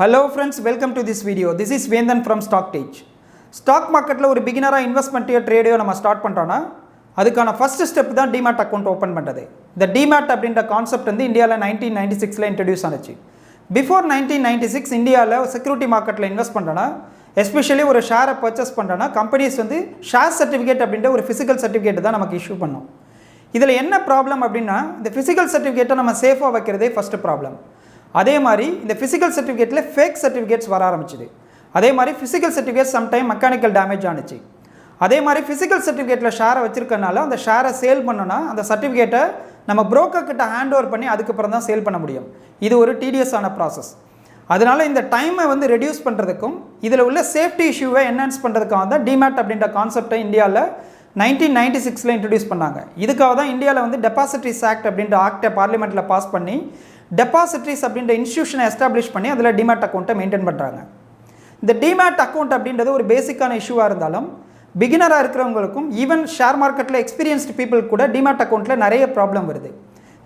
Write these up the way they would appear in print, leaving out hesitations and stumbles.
Hello friends, welcome to this video. This is Vendan from Stock Teach. Stock market la ஒரு beginner investment trade நம்ம start பண்றோம்னா அதுக்கான first step தான் Demat account open பண்றது. இந்த Demat அப்படிங்கற concept வந்து இந்தியால 1996 ல இன்ட்ரோ듀ஸ் ஆச்சு. Before 1996 இந்தியால செக்யூரிட்டி மார்க்கெட்ல இன்வெஸ்ட் பண்றனா எஸ்பெஷலி ஒரு ஷேரை பர்ச்சேஸ் பண்றனா கம்பெனிஸ் வந்து ஷேர் சர்டிஃபிகேட் அப்படிங்கற ஒரு பிசிக்கல் சர்டிஃபிகேட் தான் நமக்கு இஷ்யூ பண்ணும். இதுல என்ன ப்ராப்ளம் அப்படினா இந்த பிசிக்கல் சர்டிஃபிகேட்டை நம்ம சேஃபா வைக்கிறதே ஃபர்ஸ்ட் ப்ராப்ளம். அதே மாதிரி இந்த பிசிக்கல் சர்டிஃபிகேட்ல ஃபேக் சர்டிஃபிகேட்ஸ் வர ஆரம்பிச்சது. அதே மாதிரி physical certificate some time mechanical damage ஆனுச்சு. அதே மாதிரி பிசிக்கல் சர்டிஃபிகேட்ல ஷேரை வச்சிருக்கனால அந்த ஷேரை சேல் பண்ணனும்னா அந்த சர்டிஃபிகேட்டை நம்ம broker கிட்ட ஹேண்ட் ஓவர் பண்ணி அதுக்கு அப்புறம் தான் சேல் பண்ண முடியும். இது ஒரு tedious ஆன process. அதனால இந்த டைமை வந்து ரெடியூஸ் பண்றதுக்கும் இதுல உள்ள சேஃப்டி இஷ்யூவை என்ஹான்ஸ் பண்றதுக்காக தான் Demat அப்படிங்கற கான்செப்டை இந்தியால 1996 ல இன்ட்ரோ듀ஸ் பண்ணாங்க. இதுக்காக தான் இந்தியால வந்து டெபாசிட்டரிஸ் ஆக்ட் அப்படிங்கற ஆக்டை பார்லிமென்ட்ல பாஸ் பண்ணி டெபாசிட்டரிஸ் அப்படிங்கற இன்ஸ்டிடியூஷனை எஸ்டாப்லிஷ் பண்ணி அதுல Demat அக்கவுண்ட்டை மெயின்टेन பண்றாங்க. இந்த Demat அக்கவுண்ட் அப்படின்றது ஒரு பேசிக்கான இஷ்யூவா இருந்தாலும் பிகினரா இருக்கிறவங்களுக்கும் ஈவன் ஷேர் மார்க்கெட்ல எக்ஸ்பீரியன்ஸ்டு பீப்பிள் கூட Demat அக்கவுண்ட்ல நிறைய ப்ராப்ளம் வருது.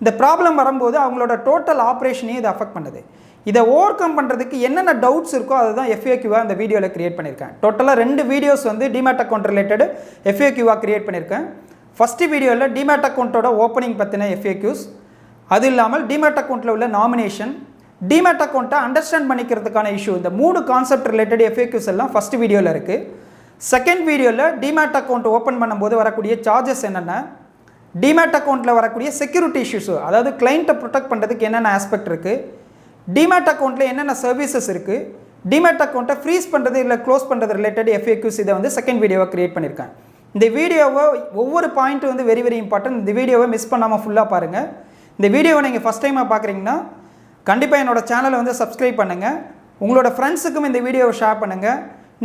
இந்த ப்ராப்ளம் வரும்போது அவங்களோட டோட்டல் ஆபரேஷனையே இது அஃபெக்ட் பண்ணுது. இதை ஓவர் கம் பண்றதுக்கு என்னென்ன டவுட்ஸ் இருக்கோ அதுதான் FAQ-வா இந்த வீடியோல கிரியேட் பண்ணிருக்கேன். டோட்டலா 2 வீடியோஸ் வந்து Demat அக்கவுண்ட் ரிலேட்டட் FAQ-வா கிரியேட் பண்ணிருக்கேன். ஃபர்ஸ்ட் வீடியோல Demat அக்கவுண்டோட ஓபனிங் பத்தின FAQs, அது இல்லாமல் Demat அக்கவுண்ட்ல உள்ள நாமினேஷன், Demat அக்கவுண்ட்டை அண்டர்ஸ்டாண்ட் பண்ணிக்கிறதுக்கான இஷ்யூ, இந்த 3 கான்செப்ட் ரிலேட்டட் FAQs எல்லாம் ஃபர்ஸ்ட் வீடியோல இருக்கு. செகண்ட் வீடியோல Demat அக்கவுண்ட் ஓபன் பண்ணும்போது வரக்கூடிய சார்ஜஸ் என்னென்ன, Demat அக்கவுண்ட்ல வரக்கூடிய செக்யூரிட்டி இஷ்யூஸ், அதாவது கிளையண்ட்டை ப்ரொடெக்ட் பண்றதுக்கு என்னென்ன ஆஸ்பெக்ட் இருக்கு, Demat அக்கவுண்ட்ல என்னென்ன சர்வீசஸ் இருக்கு, Demat அக்கவுண்ட்டை ஃப்ரீஸ் பண்றது இல்ல க்ளோஸ் பண்றது ரிலேட்டட் FAQs இதை வந்து செகண்ட் வீடியோவா கிரியேட் பண்ணிருக்கேன். இந்த வீடியோவை ஒவ்வொரு பாயிண்ட் வந்து வெரி இம்பார்ட்டன்ட். இந்த வீடியோவை மிஸ் பண்ணாம ஃபுல்லா பாருங்க. இந்த வீடியோவை நீங்க ஃபர்ஸ்ட் டைமா பார்க்குறீங்கன்னா கண்டிப்பா என்னோட சேனலை வந்து சப்ஸ்கிரைப் பண்ணுங்க. உங்களோட ஃப்ரெண்ட்ஸுக்கும் இந்த வீடியோவை ஷேர் பண்ணுங்க.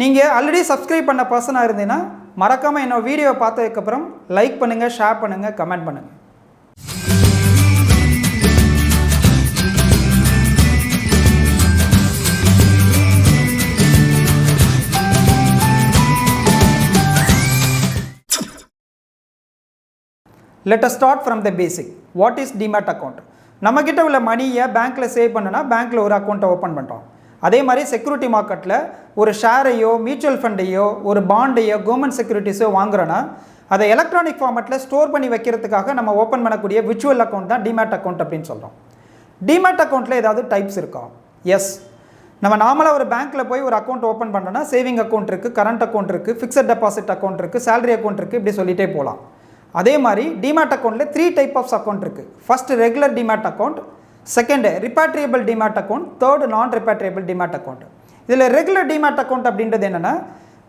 நீங்க ஆல்ரெடி சப்ஸ்கிரைப் பண்ண பர்சனா இருந்தீனா மறக்காம என்னோட வீடியோவை பார்த்ததுக்கு அப்புறம் லைக் பண்ணுங்க, ஷேர் பண்ணுங்க, கமெண்ட் பண்ணுங்க. Let us start from the basic. What is Demat account? நம்ம கிட்ட உள்ள மணியை பேங்க்ல சேவ் பண்ணனா பேங்க்ல ஒரு அக்கவுண்ட் ஓபன் பண்றோம். அதே மாதிரி செக்யூரிட்டி மார்க்கெட்ல ஒரு ஷேரையோ மியூச்சுவல் ஃபண்டையோ ஒரு பாண்டையோ கவர்மெண்ட் செக்யூரிட்டிஸோ வாங்குறோம்னா அதை எலக்ட்ரானிக் ஃபார்மட்ல ஸ்டோர் பண்ணி வைக்கிறதுக்காக நம்ம ஓபன் பண்ணக்கூடிய விர்ச்சுவல் அக்கவுண்ட் தான் Demat அக்கவுண்ட் அப்படின்னு சொல்றோம். Demat அக்கவுண்ட்ல ஏதாவது டைப்ஸ் இருக்கா? எஸ். நம்ம நார்மலா ஒரு பேங்க்ல போய் ஒரு அக்கவுண்ட் ஓபன் பண்ணனா சேவிங் அக்கவுண்ட் இருக்கு, கரண்ட் அக்கவுண்ட் இருக்கு, ஃபிக்ஸட் டெபாசிட் அக்கவுண்ட் இருக்கு, salary அக்கவுண்ட் இருக்கு, இப்படி சொல்லிட்டே போலாம். அதே மாதிரி Demat அக்கவுண்ட்ல 3 டைப் ஆஃப் அக்கவுண்ட் இருக்கு. First regular Demat account, second repatriable Demat account, third non repatriable Demat account. இதுல ரெகுலர் Demat அக்கவுண்ட் அப்படின்றது என்னன்னா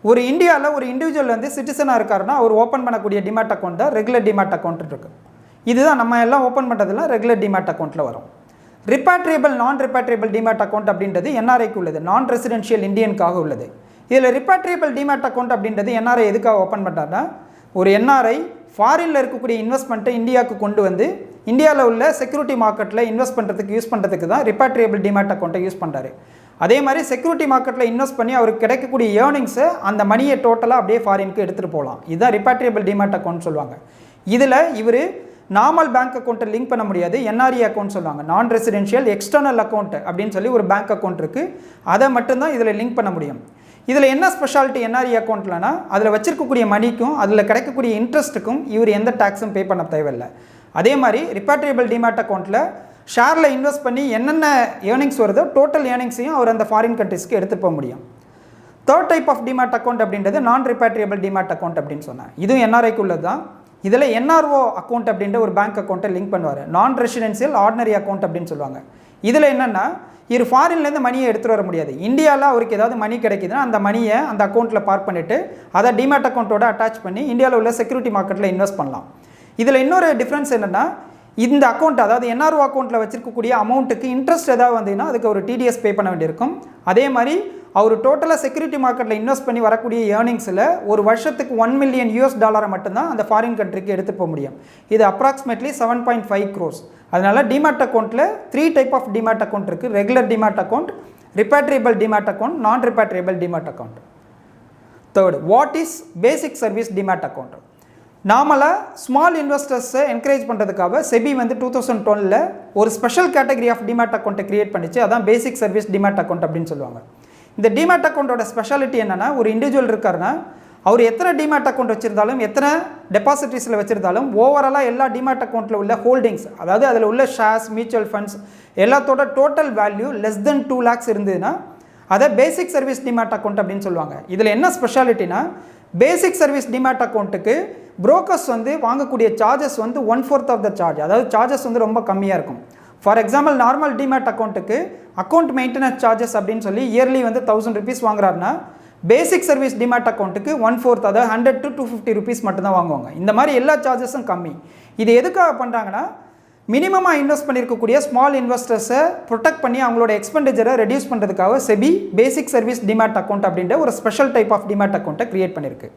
ஒரு இந்தியால ஒரு இண்டிவிஜுவல் வந்து சிட்டிசனா இருக்காருன்னா அவர் ஓபன் பண்ணக்கூடிய Demat அக்கவுண்ட் தான் ரெகுலர் Demat அக்கவுண்ட் இருக்கு. இதுதான் நம்ம எல்லாம் ஓபன் பண்றதெல்லாம் ரெகுலர் Demat அக்கவுண்ட்ல வரும். ரிபாட்ரியபிள் நான் ரிபாட்ரியபிள் Demat அக்கவுண்ட் அப்படின்றது NRI-க்கு உள்ளது, நான் ரெசிடென்ஷியல் இந்தியனுக்காக உள்ளது. இதுல ரிபாட்ரியபிள் Demat அக்கவுண்ட் அப்படின்றது NRI எதுக்காக ஓபன் பண்றாருன்னா ஒரு NRI ஃபாரின்ல இருக்கக்கூடிய இன்வெஸ்ட்மெண்ட்டை இந்தியாவுக்கு கொண்டு வந்து இந்தியாவில் உள்ள செக்யூரிட்டி மார்க்கெட்டில் இன்வெஸ்ட் பண்ணுறதுக்கு யூஸ் பண்ணுறதுக்கு தான் ரிபாட்ரியபிள் Demat அக்கௌண்ட்டை யூஸ் பண்ணுறாரு. அதே மாதிரி செக்யூரிட்டி மார்க்கெட்டில் இன்வெஸ்ட் பண்ணி அவருக்கு கிடைக்கக்கூடிய ஏர்னிங்ஸை அந்த மணியை டோட்டலாக அப்படியே ஃபாரினுக்கு எடுத்துகிட்டு போகலாம். இதுதான் ரிபாட்ரியபிள் Demat அக்கௌண்ட் சொல்லுவாங்க. இதில் இவர் நார்மல் பேங்க் அக்கௌண்ட்டை லிங்க் பண்ண முடியாது, NRE அக்கௌண்ட் சொல்லுவாங்க, நான் ரெசிடென்ஷியல் எக்ஸ்டர்னல் அக்கௌண்ட் அப்படின்னு சொல்லி ஒரு பேங்க் அக்கௌண்ட் இருக்குது, அதை மட்டும்தான் இதில் லிங்க் பண்ண முடியும். இதில் என்ன ஸ்பெஷாலிட்டி NRE அக்கௌண்ட்லனா அதில் வச்சிருக்கக்கூடிய மணிக்கும் அதில் கிடைக்கக்கூடிய இன்ட்ரெஸ்ட்டுக்கும் இவர் எந்த டேக்ஸும் பே பண்ண தேவையில்லை. அதே மாதிரி ரிபாட்ரியபிள் Demat அக்கௌண்ட்டில் ஷேரில் இன்வெஸ்ட் பண்ணி என்னென்ன ஏர்னிங்ஸ் வருதோ டோட்டல் ஏர்னிங்ஸையும் அவர் அந்த ஃபாரின் கண்ட்ரிஸ்க்கு எடுத்துகிட்டு போக முடியும். Third type of Demat account அப்படின்றது நான் ரிபாட்ரியபிள் Demat அக்கௌண்ட் அப்படின்னு சொன்னேன். இதுவும் NRI-க்கு உள்ளது தான். இதில் NRO அக்கௌண்ட் அப்படின்ற ஒரு பேங்க் அக்கௌண்ட்டை லிங்க் பண்ணுவார், நான் ரெசிடென்ஷியல் ஆர்டினரி அக்கௌண்ட் அப்படின்னு சொல்லுவாங்க. இதில் என்னென்னா இவர் ஃபாரின்லேருந்து மணியை எடுத்துகிட்டு வர முடியாது. இந்தியாவில் அவருக்கு ஏதாவது மணி கிடைக்குதுன்னா அந்த மணியை அந்த அக்கௌண்ட்டில் பார்க் பண்ணிவிட்டு அதை Demat அக்கௌண்ட்டோட அட்டாச் பண்ணி இந்தியாவில் உள்ள செக்யூரிட்டி மார்க்கெட்டில் இன்வெஸ்ட் பண்ணலாம். இதில் இன்னொரு டிஃப்ரென்ஸ் என்னென்னா இந்த அக்கௌண்ட் அதாவது NRO அக்கௌண்ட்டில் வச்சிருக்கக்கூடிய அமௌண்ட்டுக்கு இன்ட்ரெஸ்ட் ஏதாவது வந்ததுன்னா அதுக்கு ஒரு TDS பே பண்ண வேண்டியிருக்கும். அதே மாதிரி அவர் டோட்டலாக செக்யூரிட்டி மார்க்கெட்டில் இன்வெஸ்ட் பண்ணி வரக்கூடிய ஏர்னிங்ஸில் ஒரு வருஷத்துக்கு $1 மில்லியன் மட்டும்தான் அந்த ஃபாரின் கண்ட்ரிக்கு எடுத்துகிட்டு போக முடியும். இது அப்ராக்சிமேட்லி 7.5 crores. அதனால Demat அக்கௌண்ட்டில் 3 டைப் ஆஃப் Demat அக்கௌண்ட் இருக்குது. Regular Demat account, repatriable Demat account, non repatriable Demat account. Third, what is basic service Demat account? நாமளாக ஸ்மால் இன்வெஸ்டர்ஸை என்கரேஜ் பண்ணுறதுக்காக செபி வந்து 2012 ஒரு ஸ்பெஷல் கேட்டகரி ஆஃப் டிமேட் அக்கௌண்ட்டை கிரியேட் பண்ணிச்சு. அதான் பேசிக் சர்வீஸ் டிமேட் அக்கௌண்ட் அப்படின்னு சொல்லுவாங்க. இந்த டிமேட் அக்கௌண்ட்டோட ஸ்பெஷாலிட்டி என்னென்னா, ஒரு இண்டிவிஜுவல் இருக்காருன்னா அவர் எத்தனை டிமேட் அக்கௌண்ட் வச்சுருந்தாலும், எத்தனை டெபாசிட்ரிஸில் வச்சுருந்தாலும், ஓவராலாக எல்லா டிமேட் அக்கௌண்ட்டில் உள்ள ஹோல்டிங்ஸ், அதாவது அதில் உள்ள ஷேர்ஸ், மியூச்சுவல் ஃபண்ட்ஸ் எல்லாத்தோட total value less than 2 lakhs இருந்ததுன்னா அதை பேசிக் சர்வீஸ் டிமேட் அக்கௌண்ட் அப்படின்னு சொல்லுவாங்க. இதில் என்ன ஸ்பெஷாலிட்டினா, பேசிக் சர்வீஸ் டிமேட் அக்கௌண்ட்டுக்கு புரோக்கர்ஸ் வந்து வாங்கக்கூடிய சார்ஜஸ் வந்து 1/4 ஆஃப் த சார்ஜ், அதாவது சார்ஜஸ் வந்து ரொம்ப கம்மியாக இருக்கும். ஃபார் எக்ஸாம்பிள், நார்மல் டிமேட் அக்கௌண்ட்டுக்கு அக்கௌண்ட் மெயின்டெனன்ஸ் சார்ஜஸ் அப்படின்னு சொல்லி இயர்லி வந்து 1000 rupees வாங்குறாருன்னா, பேசிக் சர்வீஸ் டிமேட் அக்கௌண்ட்டுக்கு 1/4, அதாவது 100 to 250 rupees மட்டும்தான் வாங்குவாங்க. இந்த மாதிரி எல்லா சார்ஜஸும் கம்மி. இது எதுக்காக பண்ணுறாங்கன்னா, மினிமமாக இன்வெஸ்ட் பண்ணியிருக்கக்கூடிய ஸ்மால் இன்வெஸ்டர்ஸை ப்ரொடெக்ட் பண்ணி அவங்களோட எக்ஸ்பெண்டிச்சரை ரெடியூஸ் பண்ணுறதுக்காக செபி பேசிக் சர்வீஸ் டிமேட் அக்கௌண்ட் அப்படின்ற ஒரு ஸ்பெஷல் டைப் ஆஃப் டிமேட் அக்கௌண்ட்டை கிரியேட் பண்ணியிருக்கு.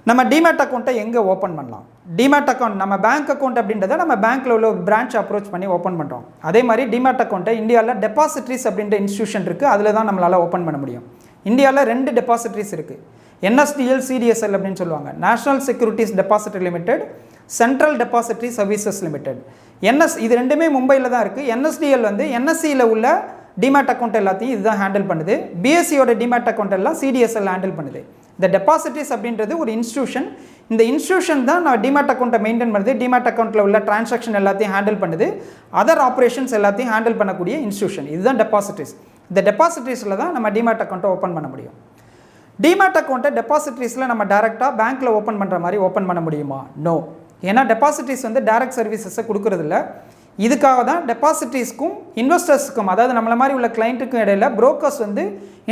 நம்ம டிமேட் அக்கௌண்ட்டை எங்கே ஓப்பன் பண்ணலாம்? டிமேட் அக்கௌண்ட் நம்ம பேங்க் அக்கௌண்ட் அப்படின்றத நம்ம பேங்க்கில் உள்ள ஒரு பிரான்ச் அப்ரோச் பண்ணி ஓப்பன் பண்ணுறோம். அதே மாதிரி டிமேட் அக்கௌண்ட்டை இந்தியாவில் டெபாசிட்ரிஸ் அப்படின்ற இன்ஸ்டியூஷன் இருக்குது, அதில் தான் நம்மளால் ஓப்பன் பண்ண முடியும். இந்தியாவில் 2 டெபாசிட்ரிஸ் இருக்குது. NSDL CDSL அப்படின்னு சொல்லுவாங்க, national securities depository limited, central depository services limited. இது ரெண்டுமே மும்பையில் தான் இருக்குது. NSDL வந்து NSCயில் உள்ள டிமேட் அக்கௌண்ட் எல்லாத்தையும் இதுதான் ஹேண்டில் பண்ணுது. BSCயோட டிமேட் அக்கௌண்ட் எல்லாம் CDSL ஹேண்டில் பண்ணுது. இந்த டெபாசிட்ரிஸ் அப்படின்றது ஒரு இன்ஸ்டியூஷன். இந்த இன்ஸ்டியூஷன் தான் நான் டிமேட் அக்கௌண்ட்டை மெயின்டைன் பண்ணுது, டிமேட் அக்கௌண்ட்டில் உள்ள டிரான்சாக்ஷன் எல்லாத்தையும் ஹேண்டில் பண்ணுது, அதர் ஆப்ரேஷன்ஸ் எல்லாத்தையும் ஹேண்டில் பண்ணக்கூடிய இன்ஸ்டியூஷன். இதுதான் டெபாசிட்ரிஸ். இந்த டெபாசிட்ரிஸில் தான் நம்ம டிமேட் அக்கௌண்ட்டை ஓப்பன் பண்ண முடியும். டிமேட் அக்கௌண்ட்டை டெபாசிட்ரிஸில் நம்ம டேரெக்டாக பேங்க்கில் ஓப்பன் பண்ணுற மாதிரி ஓப்பன் பண்ண முடியுமா? நோ. ஏன்னா டெபாசிட்ரிஸ் வந்து டைரக்ட் சர்வீசஸை கொடுக்குறதில்ல. இதுக்காக தான் டெபாசிட்ரிஸ்க்கும் இன்வெஸ்டர்ஸுக்கும், அதாவது நம்மள மாதிரி உள்ள கிளைண்ட்டுக்கும் இடையில புரோக்கர்ஸ் வந்து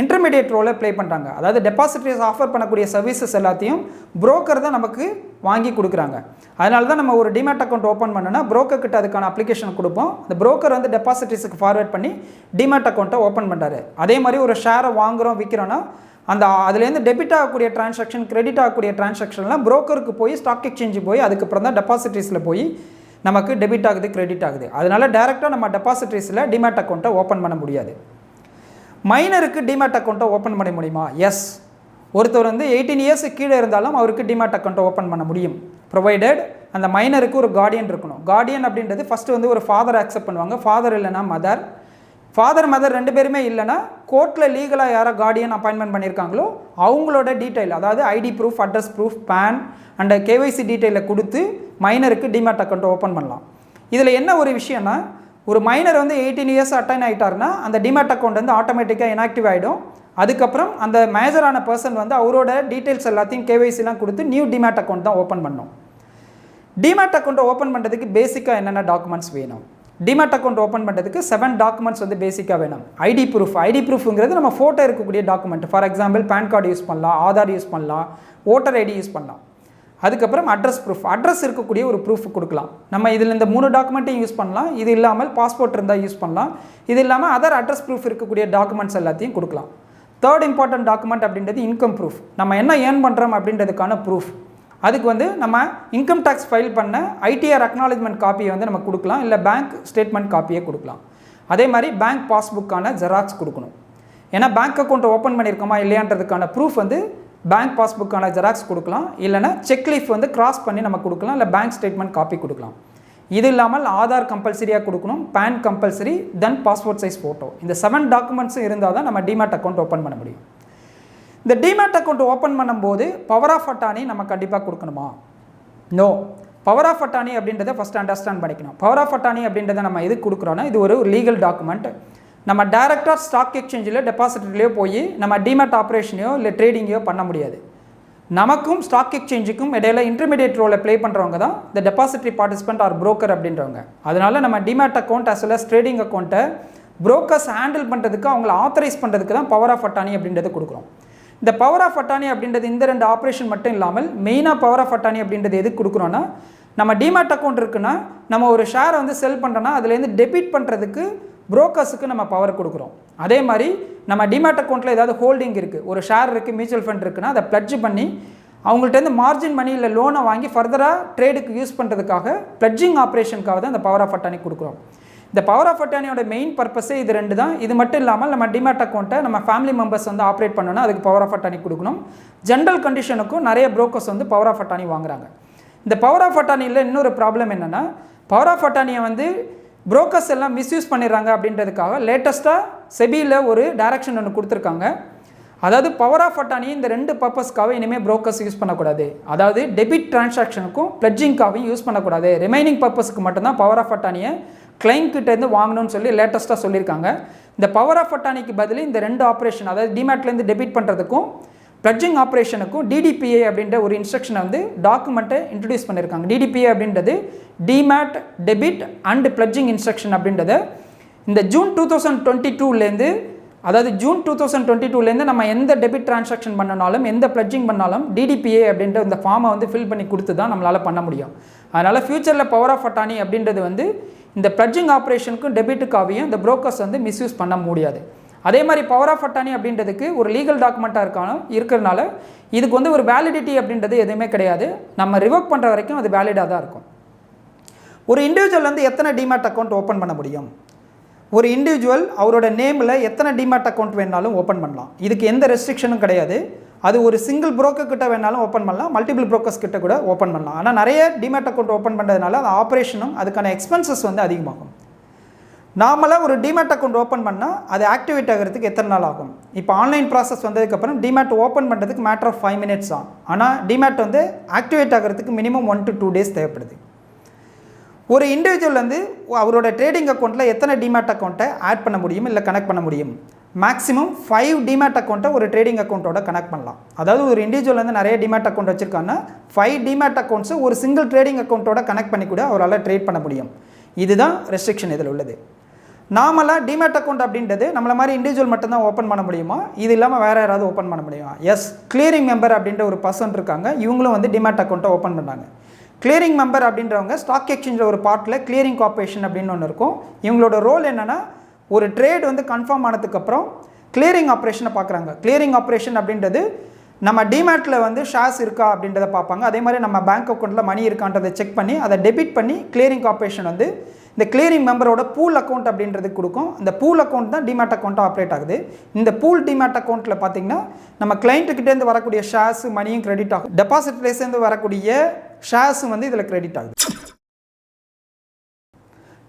இன்டர்மீடியேட் ரோலை ப்ளே பண்ணுறாங்க. அதாவது டெபாசிட்ரிஸ் ஆஃபர் பண்ணக்கூடிய சர்வீசஸ் எல்லாத்தையும் புரோக்கர் தான் நமக்கு வாங்கி கொடுக்குறாங்க. அதனால தான் நம்ம ஒரு டிமேட் அக்கௌண்ட் ஓப்பன் பண்ணோன்னா புரோக்கர் கிட்ட அதுக்கான அப்ளிகேஷன் கொடுப்போம். அந்த புரோக்கர் வந்து டெபாசிட்ரிஸுக்கு ஃபார்வேர்ட் பண்ணி டிமேட் அக்கௌண்ட்டை ஓப்பன் பண்ணுறாரு. அதே மாதிரி ஒரு ஷேரை வாங்குகிறோம், விற்கிறோன்னா அந்த அதுலேருந்து டெபிட் ஆகக்கூடிய டிரான்சாக்ஷன், கிரெடிட் ஆகக்கூடிய டிரான்சாக்ஷன்லாம் புரோக்கருக்கு போய் ஸ்டாக் எக்ஸ்சேஞ்சு போய் அதுக்கப்புறம் தான் டெபாசிட்ரிஸில் போய் நமக்கு டெபிட் ஆகுது, கிரெடிட் ஆகுது. அதனால் டேரெக்டாக நம்ம டெபாசிட்ரிஸில் டிமேட் அக்கௌண்ட்டை ஓப்பன் பண்ண முடியாது. மைனருக்கு டிமேட் அக்கௌண்ட்டை ஓப்பன் பண்ண முடியுமா? எஸ். ஒருத்தர் வந்து 18 years கீழே இருந்தாலும் அவருக்கு டிமேட் அக்கௌண்ட்டை ஓப்பன் பண்ண முடியும், ப்ரொவைடட் அந்த மைனருக்கு ஒரு கார்டியன் இருக்கணும். கார்டியன் அப்படின்றது ஃபஸ்ட்டு வந்து ஒரு ஃபாதர் அக்செப்ட் பண்ணுவாங்க, ஃபாதர் இல்லைனா மதர். ஃபாதர் மதர் 2 பேருமே இல்லைனா கோர்ட்டில் லீகலாக யாரோ கார்டியன் அப்பாயின்மெண்ட் பண்ணியிருக்காங்களோ அவங்களோட டீட்டெயில், அதாவது ID proof, address proof, PAN and KYC டீட்டெயிலை கொடுத்து மைனருக்கு டிமேட் அக்கௌண்ட்டை ஓப்பன் பண்ணலாம். இதில் என்ன ஒரு விஷயம்னா, ஒரு மைனர் வந்து 18 years அட்டைன் ஆகிட்டாருன்னா அந்த டிமேட் அக்கௌண்ட் வந்து ஆட்டோமேட்டிக்காக இன்ஆக்டிவ் ஆகிடும். அதுக்கப்புறம் அந்த மேஜரான பர்சன் வந்து அவரோட டீட்டெயில்ஸ் எல்லாத்தையும் KYCலாம் கொடுத்து நியூ டிமேட் அக்கௌண்ட் தான் ஓப்பன் பண்ணணும். டிமேட் அக்கௌண்ட்டை ஓப்பன் பண்ணுறதுக்கு பேசிக்காக என்னென்ன டாக்குமெண்ட்ஸ் வேணும்? டிமேட் அக்கௌண்ட் ஓப்பன் பண்ணுறதுக்கு 7 டாக்குமெண்ட்ஸ் வந்து பேசிக்காக வேணும். ஐடி ப்ரூஃப்ங்கிறது நம்ம ஃபோட்டோ இருக்கக்கூடிய document. For example PAN card use பண்ணலாம், ஆதார் யூஸ் பண்ணலாம், ஓட்டர் ஐடி யூஸ் பண்ணலாம். அதுக்கப்புறம் அட்ரஸ் ப்ரூஃப், அட்ரஸ் இருக்கக்கூடிய ஒரு ப்ரூஃப் கொடுக்கலாம். நம்ம இதில் இந்த 3 டாக்குமெண்ட்டையும் யூஸ் பண்ணலாம். இது இல்லாமல் பாஸ்போர்ட் இருந்தால் யூஸ் பண்ணலாம். இது இல்லாமல் அதர் அட்ரஸ் ப்ரூஃப் இருக்கக்கூடிய டாக்குமெண்ட்ஸ் எல்லாத்தையும் கொடுக்கலாம். தேர்ட் இம்பார்ட்டன்ட் டாக்குமெண்ட் அப்படின்றது இன்கம் ப்ரூஃப். நம்ம என்ன ஏர்ன் பண்ணுறோம் அப்படின்றதுக்கான ப்ரூஃப். அதுக்கு வந்து நம்ம இன்கம் டேக்ஸ் ஃபைல் பண்ண ITR அக்னாலஜ்மெண்ட் காப்பியை வந்து நம்ம கொடுக்கலாம், இல்லை பேங்க் ஸ்டேட்மெண்ட் காப்பியை கொடுக்கலாம். அதே மாதிரி பேங்க் பாஸ்புக்கான ஜெராக்ஸ் கொடுக்கணும். ஏன்னா பேங்க் அக்கௌண்ட்டை ஓப்பன் பண்ணியிருக்கோமா இல்லையான்றதுக்கான ப்ரூஃப் வந்து பேங்க் பாஸ்புக்கான ஜெராக்ஸ் கொடுக்கலாம், இல்லைனா செக் லீஃப் வந்து கிராஸ் பண்ணி நம்ம கொடுக்கலாம், இல்லை பேங்க் ஸ்டேட்மெண்ட் காப்பி கொடுக்கலாம். இது இல்லாமல் ஆதார் கம்பல்சரியாக கொடுக்கணும், பேன் கம்பல்சரி, தென் பாஸ்போர்ட் சைஸ் ஃபோட்டோ. இந்த 7 டாக்குமெண்ட்ஸும் இருந்தால் தான் நம்ம டிமேட் அக்கௌண்ட் ஓப்பன் பண்ண முடியும். இந்த டிமேட் அக்கௌண்ட் ஓப்பன் பண்ணும்போது பவர் ஆஃப் அட்டார்னி நம்ம கண்டிப்பாக கொடுக்கணுமா? நோ. பவர் ஆஃப் அட்டார்னி அப்படின்றத ஃபஸ்ட் அண்டர்ஸ்டாண்ட் பண்ணிக்கணும். பவர் ஆஃப் அட்டார்னி அப்படின்றத நம்ம எதுக்கு கொடுக்குறோன்னா, இது ஒரு லீகல் டாக்குமெண்ட். நம்ம டைரெக்டாக ஸ்டாக் எக்ஸ்சேஞ்சில் டெபாசிட்லேயோ போய் நம்ம டிமேட் ஆப்ரேஷனையோ இல்லை ட்ரேடிங்கையோ பண்ண முடியாது. நமக்கும் ஸ்டாக் எக்ஸ்சேஞ்சுக்கும் இடையில இன்டர்மீடியேட் ரோலை ப்ளே பண்ணுறவங்க தான் இந்த டெபாசிட்ரி பார்ட்டிசிபெண்ட் ஆர் புரோக்கர் அப்படின்றவங்க. அதனால் நம்ம demat account as well as trading அக்கௌண்ட்டை புரோக்கர்ஸ் ஹேண்டில் பண்ணுறதுக்கு, அவங்கள ஆத்தரைஸ் பண்ணுறதுக்கு தான் பவர் ஆஃப் அட்டார்னி அப்படின்றத கொடுக்குறோம். இந்த பவர் ஆஃப் அட்டார்னி அப்படின்றது இந்த 2 ஆப்ரேஷன் மட்டும் இல்லாமல் மெயினாக பவர் ஆஃப் அட்டார்னி அப்படின்றது எதுக்கு கொடுக்குறோன்னா, நம்ம டிமேட் அக்கௌண்ட் இருக்குன்னா நம்ம ஒரு ஷேரை வந்து செல் பண்ணுறோன்னா அதுலேருந்து டெபிட் பண்ணுறதுக்கு புரோக்கர்ஸுக்கு நம்ம பவர் கொடுக்குறோம். அதே மாதிரி நம்ம டிமேட் அக்கௌண்ட்டில் ஏதாவது ஹோல்டிங் இருக்குது, ஒரு ஷேர் இருக்குது, மியூச்சுவல் ஃபண்ட் இருக்குன்னா அதை பிளட்ஜ் பண்ணி அவங்கள்ட்டேருந்து மார்ஜின் மணி இல்லை லோனை வாங்கி ஃபர்தராக ட்ரேடுக்கு யூஸ் பண்ணுறதுக்காக பிளட்ஜிங் ஆப்ரேஷனுக்காக தான் இந்த பவர் ஆஃப் அட்டார்னி கொடுக்குறோம். இந்த பவர் ஆஃப் அட்டார்னியோட மெயின் பர்பஸே இது ரெண்டு தான். இது மட்டும் இல்லாமல் நம்ம டிமேட் அக்கௌண்ட்டை நம்ம ஃபேமிலி மெம்பர்ஸ் வந்து ஆப்ரேட் பண்ணணும்னா அதுக்கு பவர் ஆஃப் அட்டார்னி கொடுக்கணும். ஜென்ரல் கண்டிஷனுக்கும் நிறைய புரோக்கர்ஸ் வந்து பவர் ஆஃப் அட்டார்னி வாங்குறாங்க. இந்த பவர் ஆஃப் அட்டார்னியில் இன்னொரு ப்ராப்ளம் என்னென்னா, பவர் ஆஃப் அட்டார்னியை வந்து புரோக்கர்ஸ் எல்லாம் மிஸ்யூஸ் பண்ணிடுறாங்க அப்படின்றதுக்காக லேட்டஸ்ட்டாக செபியில் ஒரு டைரக்ஷன் ஒன்று கொடுத்துருக்காங்க. அதாவது பவர் ஆஃப் அட்டார்னி இந்த ரெண்டு பர்பஸ்க்காக இனிமேல் புரோக்கர்ஸ் யூஸ் பண்ணக்கூடாது. அதாவது டெபிட் டிரான்சாக்ஷனுக்கும் பிளட்ஜிங்காகவும் யூஸ் பண்ணக்கூடாது. ரிமைனிங் பர்பஸ்க்கு மட்டும்தான் பவர் ஆஃப் அட்டார்னியை கிளைண்ட் கிட்டேருந்து வாங்கணும்னு சொல்லி லேட்டஸ்ட்டாக சொல்லியிருக்காங்க. இந்த பவர் ஆஃப் அட்டார்னிக்கு பதில் இந்த ரெண்டு ஆப்ரேஷன், அதாவது டிமேட்லேருந்து டெபிட் பண்ணுறதுக்கும் பிளட்ஜிங் ஆப்ரேஷனுக்கும் டிடிபிஏ அப்படின்ற ஒரு இன்ஸ்ட்ரக்ஷனை வந்து டாக்குமெண்ட்டை இன்ட்ரடியூஸ் பண்ணியிருக்காங்க. டிடிபிஏ அப்படின்றது டிமேட் டெபிட் அண்ட் பிளட்ஜிங் இன்ஸ்ட்ரக்ஷன் அப்படின்றத இந்த ஜூன் 2022 அதாவது ஜூன் 2022 நம்ம எந்த டெபிட் டிரான்சாக்ஷன் பண்ணனாலும் எந்த பிளட்ஜிங் பண்ணாலும் டிடிபிஏ அப்படின்ற இந்த ஃபார்மை வந்து ஃபில் பண்ணி கொடுத்து தான் நம்மளால் பண்ண முடியும். அதனால் ஃபியூச்சரில் பவர் ஆஃப் அட்டார்னி அப்படின்றது வந்து இந்த பிளட்ஜிங் ஆப்ரேஷனுக்கும் டெபிட்டுக்காகவும் இந்த புரோக்கர்ஸ் வந்து மிஸ்யூஸ் பண்ண முடியாது. அதே மாதிரி பவர் ஆஃப் அட்டார்னி அப்படின்றதுக்கு ஒரு லீகல் டாக்குமெண்ட்டாக இருக்கிறதுனால இதுக்கு வந்து ஒரு வேலிடிட்டி அப்படின்றது எதுவுமே கிடையாது. நம்ம ரிவோக் பண்ணுற வரைக்கும் அது வேலிடாக தான் இருக்கும். ஒரு இண்டிவிஜுவல் வந்து எத்தனை டிமேட் அக்கௌண்ட் ஓப்பன் பண்ண முடியும்? ஒரு இண்டிவிஜுவல் அவரோட நேமில் எத்தனை டிமேட் அக்கௌண்ட் வேணாலும் ஓப்பன் பண்ணலாம். இதுக்கு எந்த ரெஸ்ட்ரிக்ஷனும் கிடையாது. அது ஒரு சிங்கிள் புரோக்கர் கிட்ட வேணாலும் ஓப்பன் பண்ணலாம், மல்டிபிள் புரோக்கர்ஸ் கிட்ட கூட ஓப்பன் பண்ணலாம். ஆனால் நிறைய டிமேட் அக்கௌண்ட் ஓப்பன் பண்ணுறதுனால அந்த ஆப்ரேஷனும் அதுக்கான எக்ஸ்பென்சஸ் வந்து அதிகமாகும். நார்மலாக ஒரு டிமேட் அக்கௌண்ட் ஓப்பன் பண்ணால் அது ஆக்டிவேட் ஆகிறதுக்கு எத்தனை நாள் ஆகும்? இப்போ ஆன்லைன் ப்ராசஸ் வந்ததுக்கப்புறம் டிமேட் ஓப்பன் பண்ணுறதுக்கு மேட்டர் ஆஃப் 5 minutes தான். ஆனால் டிமேட் வந்து ஆக்டிவேட் ஆகிறதுக்கு மினிமம் 1 to 2 days தேவைப்படுது. ஒரு இண்டிவிஜுவல் வந்து அவரோட ட்ரேடிங் அக்கௌண்ட்டில் எத்தனை டிமேட் அக்கௌண்ட்டை ஆட் பண்ண முடியும் இல்லை கனெக்ட் பண்ண முடியும்? மேக்ஸிமம் 5 டிமேட் அக்கௌண்ட்டை ஒரு ட்ரேடிங் அக்கௌண்ட்டோட கனெக்ட் பண்ணலாம். அதாவது ஒரு இண்டிவிஜுவல் வந்து நிறைய டிமேட் அக்கௌண்ட் வச்சுருக்காங்கன்னா 5 டிமேட் அக்கௌண்ட்ஸை ஒரு சிங்கிள் ட்ரேடிங் அக்கௌண்ட்டோட கனெக்ட் பண்ணி கூட அவரால் ட்ரேட் பண்ண முடியும். இதுதான் ரெஸ்ட்ரிக்ஷன் இதில் உள்ளது. நார்மலாக டிமேட் அக்கௌண்ட் அப்படின்றது நம்மள மாதிரி இண்டிவிஜுவல் மட்டும்தான் ஓப்பன் பண்ண முடியுமா? இது இல்லாமல் வேறு யாராவது ஓப்பன் பண்ண முடியுமா? எஸ், கிளியரிங் மெம்பர் அப்படின்ற ஒரு பர்சன் இருக்காங்க. இவங்களும் வந்து டிமேட் அக்கௌண்ட்டை ஓப்பன் பண்ணாங்க. கிளியரிங் மெம்பர் அப்படின்றவங்க ஸ்டாக் எக்ஸ்சேஞ்சில் ஒரு பார்ட்டில் கிளியரிங் கார்பரேஷன் அப்படின்னு ஒன்று இருக்கும். இவங்களோட ரோல் என்னென்னா, ஒரு ட்ரேட் வந்து கன்ஃபார்ம் ஆனதுக்கப்புறம் கிளியரிங் ஆப்ரேஷனை பார்க்குறாங்க. கிளியரிங் ஆப்ரேஷன் அப்படின்றது நம்ம டிமேட்டில் வந்து ஷேர்ஸ் இருக்கா அப்படின்றத பார்ப்பாங்க. அதே மாதிரி நம்ம பேங்க் அக்கௌண்ட்டில் மணி இருக்கான்றதை செக் பண்ணி அதை டெபிட் பண்ணி கிளியரிங் கார்பரேஷன் வந்து இந்த கிளியரிங் மெம்பரோட பூல் அக்கௌண்ட் அப்படின்றது கொடுக்கும். இந்த பூல் அக்கௌண்ட் தான் டிமேட் அக்கௌண்ட்டாக ஆப்ரேட் ஆகுது. இந்த பூல் டிமேட் அக்கௌண்ட்டில் பார்த்தீங்கன்னா நம்ம கிளைண்ட்டுக்கிட்டேருந்து வரக்கூடிய ஷேர்ஸ் மணியும் கிரெடிட் ஆகும். டெபாசிட்லேருந்து வரக்கூடிய ஷேர்ஸும் வந்து இதில் கிரெடிட் ஆகுது.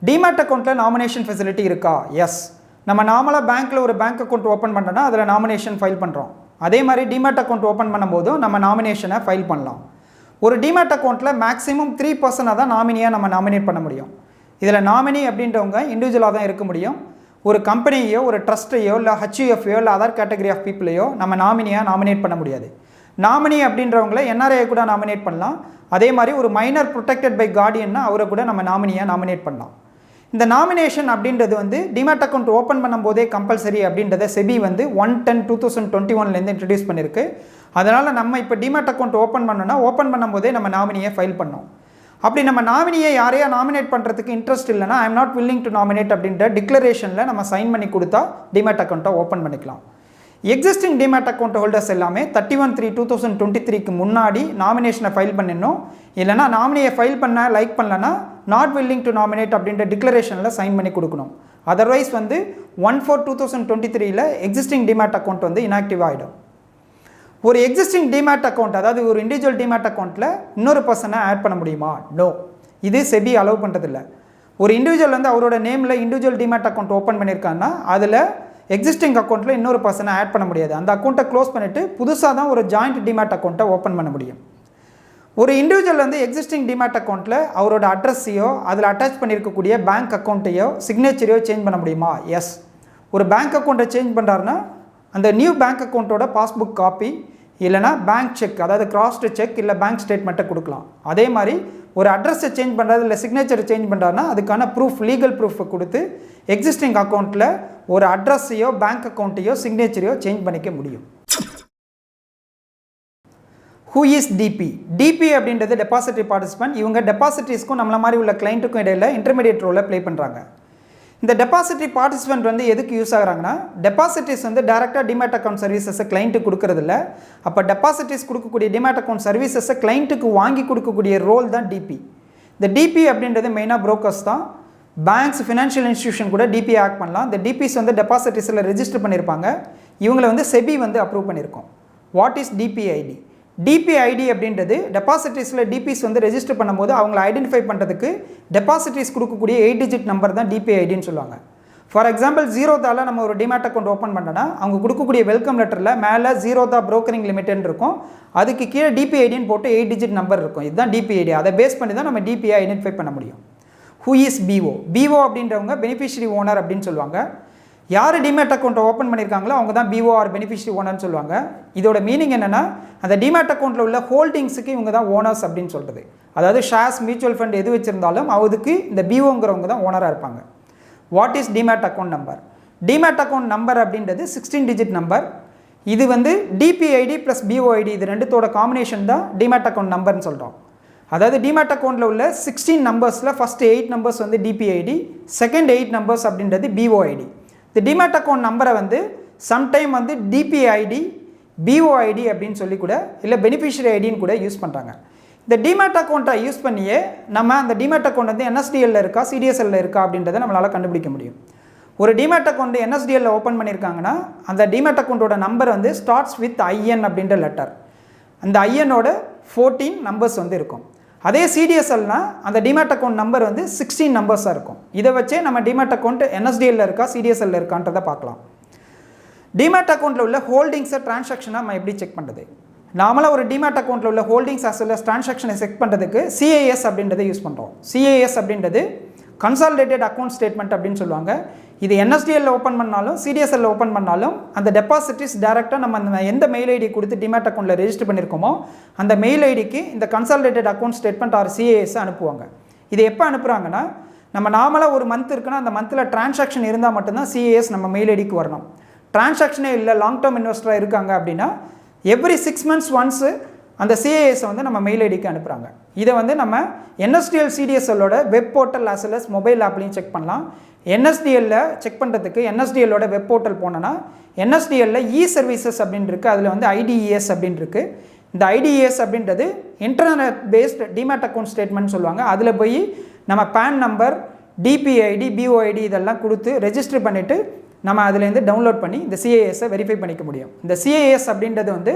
டிமேட் அக்கௌண்ட்டில் நாமினேஷன் ஃபெசிலிட்டி இருக்கா? எஸ். நம்ம நார்மலாக பேங்க்கில் ஒரு பேங்க் அக்கௌண்ட் ஓப்பன் பண்ணுறோன்னா அதில் நாமினேஷன் ஃபைல் பண்ணுறோம். அதே மாதிரி டிமேட் அக்கௌண்ட் ஓப்பன் பண்ணும்போதும் நம்ம நாமினேஷனை ஃபைல் பண்ணலாம். ஒரு டிமேட் அக்கௌண்ட்டில் மேக்ஸிமம் 3% தான் நாமினியாக நம்ம நாமினேட் பண்ண முடியும். இதில் நாமினி அப்படின்றவங்க இண்டிவிஜுவலாக தான் இருக்க முடியும். ஒரு கம்பெனியோ ஒரு ட்ரஸ்ட்டையோ இல்லை HUFயோ இல்லை அதர் கேட்டகரி ஆஃப் பீப்புளையோ நம்ம நாமினியாக நாமினேட் பண்ண முடியாது. நாமினி அப்படின்றவங்கள NRA கூட நாமினேட் பண்ணலாம். அதே மாதிரி ஒரு மைனர் ப்ரொடெக்டட் பை கார்டியன்னா அவரை கூட நம்ம நாமினியாக நாமினேட் பண்ணலாம். இந்த நாமினேஷன் அப்படின்றது வந்து டிமேட் அக்கௌண்ட் ஓப்பன் பண்ணும்போதே கம்பல்சரி அப்படின்றத செபி வந்து 1/10/2021 இன்ட்ரடியூஸ் பண்ணியிருக்கு. அதனால் நம்ம இப்போ டிமேட் அக்கௌண்ட் ஓப்பன் பண்ணோன்னா ஓப்பன் பண்ணும்போதே நம்ம நாமினியை ஃபைல் பண்ணோம். அப்படி நம்ம நாமினியை யாரையா நாமினேட் பண்ணுறதுக்கு இன்ட்ரெஸ்ட் இல்லைனா I am not willing to nominate அப்படின்ற டிக்ளரேஷனில் நம்ம சைன் பண்ணி கொடுத்தா டிமேட் அக்கௌண்ட்டை ஓப்பன் பண்ணிக்கலாம். எக்ஸிஸ்டிங் டிமேட் அக்கௌண்ட் ஹோல்டர்ஸ் எல்லாமே 31/3/2023 முன்னாடி நாமினேஷனை ஃபைல் பண்ணிடணும். இல்லைனா நாமினியை ஃபைல் பண்ண லைக் பண்ணலன்னா நாட் வில்லிங் டு நாமினேட் அப்படின்ற டிக்ளரேஷனில் சைன் பண்ணி கொடுக்கணும். அதர்வைஸ் வந்து 1/4/2023 எக்ஸிஸ்டிங் டிமேட் அக்கௌண்ட் வந்து இன்ஆக்டிவ் ஆகிடும். ஒரு எக்ஸிஸ்டிங் டிமேட் அக்கௌண்ட், அதாவது ஒரு இண்டிவிஜுவல் டிமேட் அக்கௌண்ட்டில் இன்னொரு பர்சனை ஆட் பண்ண முடியுமா? நோ, இது செபி அலோவ் பண்ணுறதில்ல. ஒரு இண்டிவிஜுவல் வந்து அவரோட நேமில் இண்டிவிஜுவல் டிமேட் அக்கௌண்ட் ஓப்பன் பண்ணியிருக்காங்கன்னா அதில் எக்ஸிஸ்டிங் அக்கௌண்ட்டில் இன்னொரு பர்சனை ஆட் பண்ண முடியாது. அந்த அக்கௌண்ட்டை க்ளோஸ் பண்ணிவிட்டு புதுசாக தான் ஒரு ஜாயிண்ட் டிமேட் அக்கௌண்ட்டை ஓப்பன் பண்ண முடியும். ஒரு இண்டிவிஜுவல் வந்து எக்ஸிஸ்டிங் டிமேட் அக்கௌண்ட்டில் அவரோட அட்ரஸையோ அதில் அட்டாச் பண்ணியிருக்கக்கூடிய பேங்க் அக்கௌண்ட்டையோ சிக்னேச்சரையோ சேஞ்ச் பண்ண முடியுமா? எஸ். ஒரு பேங்க் அக்கௌண்ட்டை சேஞ்ச் பண்ணுறாருன்னா அந்த நியூ பேங்க் அக்கௌண்ட்டோட பாஸ்புக் காப்பி இல்லைனா பேங்க் செக், அதாவது கிராஸ்டு செக் இல்லை பேங்க் ஸ்டேட்மெண்ட்டை கொடுக்கலாம். அதே மாதிரி ஒரு அட்ரஸை சேஞ்ச் பண்ணுறது இல்லை சிக்னேச்சரை சேஞ்ச் பண்ணுறாருன்னா அதுக்கான ப்ரூஃப், லீகல் ப்ரூஃபை கொடுத்து எக்ஸிஸ்டிங் அக்கௌண்ட்டில் ஒரு அட்ரஸையோ பேங்க் அக்கௌண்ட்டையோ சிக்னேச்சரையோ சேஞ்ச் பண்ணிக்க முடியும். Who is DP? டிபி அப்படின்றது டெபாசிட்டரி பார்ட்டிசிபென்ட். இவங்க டெபாசிட்டரிஸ்க்கும் நம்மள மாதிரி உள்ள கிளைண்ட்டுக்கும் இடையில் இன்டர்மீடியேட் ரோலை ப்ளே பண்ணுறாங்க. இந்த டெபாசிட்டரி பார்ட்டிசிபென்ட் வந்து எதுக்கு யூஸ் ஆகுறாங்கன்னா, டெபாசிட்டரிஸ் வந்து டேரெக்டாக டிமேட் அக்கௌண்ட் சர்வீசஸை கிளைண்ட்டுக்கு கொடுக்குறதில்ல. அப்போ டெபாசிட்டரிஸ் கொடுக்கக்கூடிய டிமேட் அக்கௌண்ட் சர்வீசஸை கிளைண்ட்டுக்கு வாங்கி கொடுக்கக்கூடிய ரோல் தான் டிபி. இந்த டிபி அப்படின்றது மெயினாக புரோக்கர்ஸ் தான். பேங்க்ஸ் ஃபினான்ஷியல் இன்ஸ்டியூஷன் கூட டிபி ஆக்ட் பண்ணலாம். இந்த டிபிஸ் வந்து டெபாசிட்டரிஸில் ரெஜிஸ்டர் பண்ணியிருப்பாங்க. இவங்களை வந்து செபி வந்து அப்ரூவ் பண்ணியிருக்கோம். What is DPIIT? டிபிஐடி அப்படின்றது டெபாசிட்டரிஸில் டிபிஸ் வந்து ரெஜிஸ்டர் பண்ணும்போது அவங்களை ஐடென்டிஃபை பண்ணுறதுக்கு டெபாசிட்டரிஸ் கொடுக்கக்கூடிய 8 டிஜிட் நம்பர் தான் டிபிஐடின்னு சொல்லுவாங்க. ஃபார் எக்ஸாம்பிள் ஜீரோதாவில் நம்ம ஒரு டிமேட் அக்கௌண்ட் ஓப்பன் பண்ணோன்னா அவங்க கொடுக்கக்கூடிய வெல்கம் லெட்டரில் மேலே ஜீரோதா புரோக்கரிங் லிமிடெட்னு இருக்கும். அதுக்கு கீழே டிபிஐடின்னு போட்டு 8 டிஜிட் நம்பர் இருக்கும். இதுதான் டிபிஐடி. அதை பேஸ் பண்ணி தான் நம்ம டிபிஐ ஐடென்டிஃபை பண்ண முடியும். Who is BO? பிஓ அப்படின்றவங்க பெனிஃபிஷரி ஓனர் அப்படின்னு சொல்லுவாங்க. யார் டிமேட் அக்கௌண்ட்டை ஓப்பன் பண்ணியிருக்காங்களோ அவங்க தான் பிஓ ஆர் பெனிஃபிஷரி ஓனர்னு சொல்லுவாங்க. இதோட மீனிங் என்னென்னா அந்த டிமேட் அக்கௌண்ட்டில் உள்ள ஹோல்டிங்ஸுக்கு இவங்க தான் ஓனர்ஸ் அப்படின்னு சொல்கிறது. அதாவது ஷேர்ஸ், மியூச்சுவல் ஃபண்ட் எது வச்சுருந்தாலும் அதுக்கு இந்த பிஓங்கிறவங்க தான் ஓனராக இருப்பாங்க. What is demat account number? Demat account number அப்படின்றது 16 டிஜிட் நம்பர். இது வந்து டிபிஐடி ப்ளஸ் பிஓஐடி இது ரெண்டுத்தோட காம்பினேஷன் தான் டிமேட் அக்கௌண்ட் நம்பர்னு சொல்கிறோம். அதாவது டிமேட் அக்கௌண்ட்டில் உள்ள 16 நம்பர்ஸில் ஃபஸ்ட் 8 நம்பர்ஸ் வந்து டிபிஐடி, செகண்ட் 8 நம்பர்ஸ் அப்படின்றது பிஓஐடி. இந்த டிமேட் அக்கௌண்ட் நம்பரை வந்து சம்டைம் வந்து டிபிஐடி, பிஓஐடி அப்படின்னு சொல்லி கூட இல்லை பெனிஃபிஷரி ஐடின்னு கூட யூஸ் பண்ணுறாங்க. இந்த டிமேட் அக்கௌண்ட்டை யூஸ் பண்ணியே நம்ம அந்த டிமேட் அக்கௌண்ட் வந்து என்எஸ்டிஎல்ல இருக்கா சிடிஎஸ்எல்ல இருக்கா அப்படின்றத நம்மளால் கண்டுபிடிக்க முடியும். ஒரு டிமேட் அக்கௌண்ட் என்எஸ்டிஎல்ல ஓப்பன் பண்ணியிருக்காங்கன்னா அந்த டிமேட் அக்கௌண்ட்டோட நம்பர் வந்து ஸ்டார்ட்ஸ் வித் ஐஎன் அப்படின்ற லெட்டர். அந்த ஐஎனோட 14 நம்பர்ஸ் வந்து இருக்கும். அதே சிடிஎஸ்எல்னா அந்த டிமேட் அக்கௌண்ட் நம்பர் வந்து 16 நம்பர்ஸாக இருக்கும். இதை வச்சே நம்ம டிமேட் அக்கௌண்ட் என்எஸ்டிஎல்ல இருக்கா சிடிஎஸ்எல்ல இருக்கான்றதை பார்க்கலாம். டிமேட் அக்கௌண்ட்டில் உள்ள ஹோல்டிங்ஸை டிரான்சாக்ஷனை நம்ம எப்படி செக் பண்ணுறது? நார்மலாக ஒரு டிமேட் அக்கௌண்ட்டில் உள்ள ஹோல்டிங்ஸ் அஸ் வெல் அஸ் டிரான்சாக்ஷனை செக் பண்ணுறதுக்கு சிஏஎஸ் அப்படின்றத யூஸ் பண்ணுறோம். சிஏஎஸ் அப்படின்றது கன்சாலிடேட்டட் அக்கௌண்ட் ஸ்டேட்மெண்ட் அப்படின்னு சொல்லுவாங்க. இது என்எஸ்டிஎல்ல ஓப்பன் பண்ணாலும் சிடிஎஸ்எல்ல ஓப்பன் பண்ணாலும் அந்த டெபாசிட்டரிஸ் டேரெக்டாக நம்ம எந்த மெயில் ஐடி கொடுத்து டிமேட் அக்கௌண்ட்டில் ரெஜிஸ்டர் பண்ணியிருக்கோமோ அந்த மெயில் ஐடிக்கு இந்த consolidated account statement or CAS அனுப்புவாங்க. இது எப்போ அனுப்புகிறாங்கன்னா நம்ம நார்மலாக ஒரு மந்த் இருக்குன்னா அந்த மந்தில் டிரான்சாக்ஷன் இருந்தால் மட்டும்தான் சிஏஎஸ் நம்ம மெயில் ஐடிக்கு வரணும். டிரான்சாக்ஷனே இல்லை, லாங் டேர்ம் இன்வெஸ்டராக இருக்காங்க அப்படின்னா எவ்ரி 6 months ஒன்ஸு அந்த சிஏஎஸை வந்து நம்ம மெயில் ஐடிக்கு அனுப்புகிறாங்க. இதை வந்து நம்ம என்எஸ்டிஎல் சிடிஎஸ்எல்லோட web portal as well as mobile ஆப்லையும் செக் பண்ணலாம். என்எஸ்டிஎல்ல செக் பண்ணுறதுக்கு என்எஸ்டிஎல்லோட வெப் போர்ட்டல் போனோன்னா என்எஸ்டிஎல்ல இ சர்வீசஸ் அப்படின்னு இருக்குது. அதில் வந்து ஐடிஇஎஸ் அப்படின்னு இருக்குது. இந்த ஐடிஇஎஸ் அப்படின்றது internet based demat account statement சொல்லுவாங்க. அதில் போய் நம்ம பேன் நம்பர், டிபிஐடி, பிஓஐடி இதெல்லாம் கொடுத்து ரெஜிஸ்டர் பண்ணிவிட்டு நம்ம அதுலேருந்து டவுன்லோட் பண்ணி இந்த சிஏஎஸை வெரிஃபை பண்ணிக்க முடியும். இந்த சிஏஎஸ் அப்படின்றது வந்து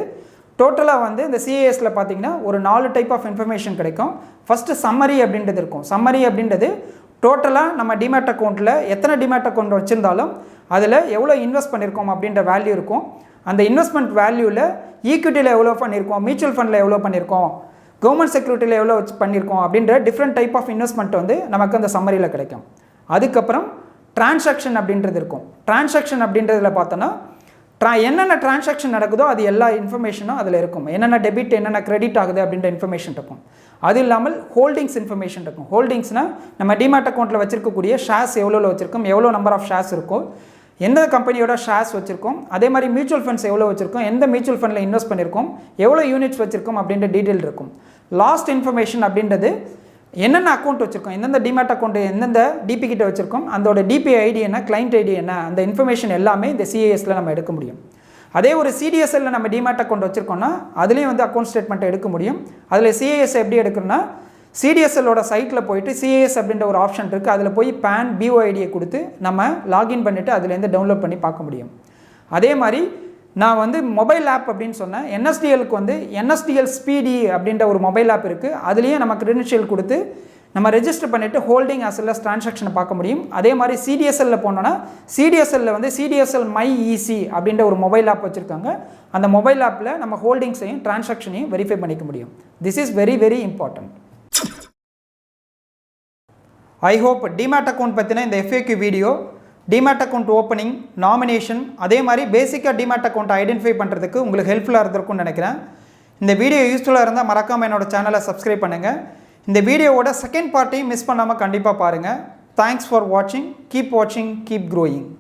டோட்டலாக வந்து இந்த சிஏஎஸில் பார்த்தீங்கன்னா ஒரு 4 டைப் ஆஃப் இன்ஃபர்மேஷன் கிடைக்கும். ஃபஸ்ட்டு சம்மரி அப்படின்றது இருக்கும். சம்மரி அப்படின்றது டோட்டலாக நம்ம டிமேட் அக்கௌண்ட்டில் எத்தனை டிமேட் அக்கௌண்ட் வச்சுருந்தாலும் அதில் எவ்வளோ இன்வெஸ்ட் பண்ணியிருக்கோம் அப்படின்ற வேல்யூ இருக்கும். அந்த இன்வெஸ்ட்மெண்ட் வேல்யூவில் ஈக்விட்டியில் எவ்வளோ பண்ணியிருக்கோம், மியூச்சுவல் ஃபண்டில் எவ்வளோ பண்ணியிருக்கோம், கவர்மெண்ட் செக்யூரிட்டியில் எவ்வளோ பண்ணியிருக்கோம் அப்படின்ற டிஃப்ரெண்ட் டைப் ஆஃப் இன்வெஸ்ட்மெண்ட் வந்து நமக்கு அந்த சம்மரியில் கிடைக்கும். அதுக்கப்புறம் டிரான்சாக்ஷன் அப்படின்றது இருக்கும். டிரான்சாக்ஷன் அப்படின்றதுல பார்த்தோன்னா என்னென்ன டிரான்சாக்ஷன் நடக்குதோ அது எல்லா இன்ஃபர்மேஷனும் அதில் இருக்கும். என்னென்ன டெபிட், என்னென்ன கிரெடிட் ஆகுது அப்படின்ற இன்ஃபர்மேஷன் இருக்கும். அது இல்லாமல் ஹோல்டிங்ஸ் இன்ஃபர்மேஷன் இருக்கும். ஹோல்டிங்ஸ்னால் நம்ம டிமேட் அக்கௌண்ட்டில் வச்சிருக்கக்கூடிய ஷேர்ஸ் எவ்வளோ வச்சுருக்கோம், எவ்வளோ நம்பர் ஆஃப் ஷேர்ஸ் இருக்கும், எந்த கம்பெனியோட ஷேர்ஸ் வச்சுருக்கோம், அதே மாதிரி மியூச்சுவல் ஃபண்ட்ஸ் எவ்வளோ வச்சுருக்கோம், எந்த மியூச்சுவல் ஃபண்டில் இன்வெஸ்ட் பண்ணியிருக்கோம், எவ்வளோ யூனிட்ஸ் வச்சுருக்கோம் அப்படின்ற டீட்டெயில் இருக்கும். லாஸ்ட் இன்ஃபர்மேஷன் அப்படின்றது என்னென்ன அக்கௌண்ட் வச்சுருக்கோம், எந்தெந்த டிமேட் அக்கௌண்ட் எந்தெந்த டிபி கிட்ட வச்சுருக்கோம், அதோட டிபி ஐடி என்ன, கிளைண்ட் ஐடி என்ன, அந்த இன்ஃபர்மேஷன் எல்லாமே இந்த சிஏஎஸில் நம்ம எடுக்க முடியும். அதே ஒரு சிடிஎஸ்எல்ல நம்ம டிமேட் அக்கௌண்ட் வச்சுருக்கோம்னா அதுலேயும் வந்து அக்கௌண்ட் ஸ்டேட்மெண்ட்டை எடுக்க முடியும். அதில் சிஏஎஸ் எப்படி எடுக்கணும்னா சிடிஎஸ்எல்லோட சைட்டில் போயிட்டு சிஏஎஸ் அப்படின்ற ஒரு ஆப்ஷன் இருக்குது. அதில் போய் பேன், பிஓஐடியை கொடுத்து நம்ம லாகின் பண்ணிவிட்டு அதுலேருந்து டவுன்லோட் பண்ணி பார்க்க முடியும். அதே மாதிரி நான் வந்து மொபைல் ஆப் அப்படின்னு சொன்னேன். என்எஸ்டிஎலுக்கு வந்து என்எஸ்டிஎல் ஸ்பீடி அப்படின்ற ஒரு மொபைல் ஆப் இருக்குது. அதுலேயே நம்ம கிரெடென்ஷியல் கொடுத்து நம்ம ரெஜிஸ்டர் பண்ணிவிட்டு ஹோல்டிங் அஸ் வெல் அஸ் டிரான்சாக்ஷனை பார்க்க முடியும். அதே மாதிரி சிடிஎஸ்எல்ல போனோன்னா சிடிஎஸ்எல்ல வந்து சிடிஎஸ்எல் மை இசி அப்படின்ற ஒரு மொபைல் ஆப் வச்சுருக்காங்க. அந்த மொபைல் ஆப்பில் நம்ம ஹோல்டிங்ஸையும் டிரான்சாக்ஷனையும் வெரிஃபை பண்ணிக்க முடியும். This is very very important. I hope demat account பற்றின இந்த FAQ video demat account opening, nomination, அதே மாதிரி பேசிக்காக டிமேட் அக்கௌண்ட்டை ஐடென்டிஃபை பண்ணுறதுக்கு உங்களுக்கு ஹெல்ப்ஃபுல்லாக இருந்திருக்கும்னு நினைக்கிறேன். இந்த வீடியோ யூஸ்ஃபுல்லாக இருந்தால் மறக்காமல் என்னோட சேனலை சப்ஸ்கிரைப் பண்ணுங்கள். இந்த வீடியோவோட செகண்ட் பார்ட்டையும் மிஸ் பண்ணாமல் கண்டிப்பாக பாருங்கள். தேங்க்ஸ் ஃபார் வாட்சிங். கீப் வாட்சிங், கீப் க்ரோயிங்.